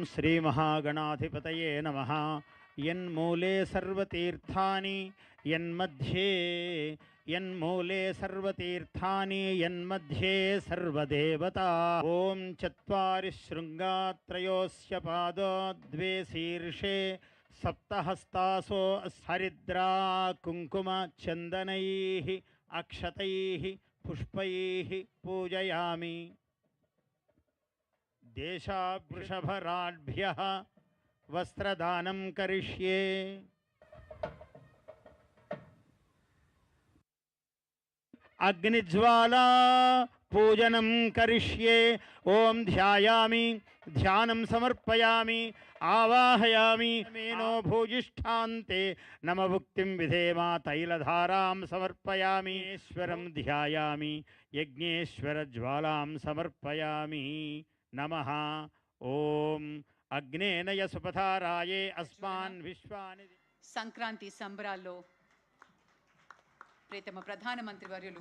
श्रीमहागणाधिपतये नमः। यन्मूले सर्वतीर्थानि यन्मूले सर्वतीर्थानि यन्मध्ये सर्वदेवता। ॐ चत्वारि शृङ्गात्रयोस्य पादो द्वे शीर्षे सप्तहस्तासो हरिद्रा कुङ्कुम चन्दनैः अक्षतैः पुष्पैः पूजयामि। देशावृषभराभ्यः वस्त्रदानं करिष्ये। अग्निज्वाला पूजनं करिष्ये। ओम ध्यायामि ध्यानं समर्पयामि आवाहयामि। मेनो भूयिष्ठान्ते नमभुक्तिं विधेमा तैलधारां समर्पयामि। ईश्वरं ध्यायामि यज्ञेश्वर ज्वालां समर्पयामि। नमः। ओम अग्नेनय सुपथाराये अस्मान् विश्वानि। సంక్రాంతి సంబరాల్లో ప్రియతమ ప్రధానమంత్రి వర్యులు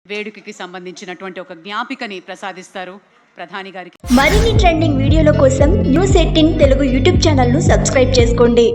వేడుకకి సంబంధించినటువంటి ఒక జ్ఞాపికని ప్రసాదిస్తారు ప్రధాని గారికి. మరిన్ని ట్రెండింగ్ వీడియోల కోసం న్యూస్ 18 తెలుగు యూట్యూబ్ ఛానల్ ను సబ్స్క్రైబ్ చేసుకోండి.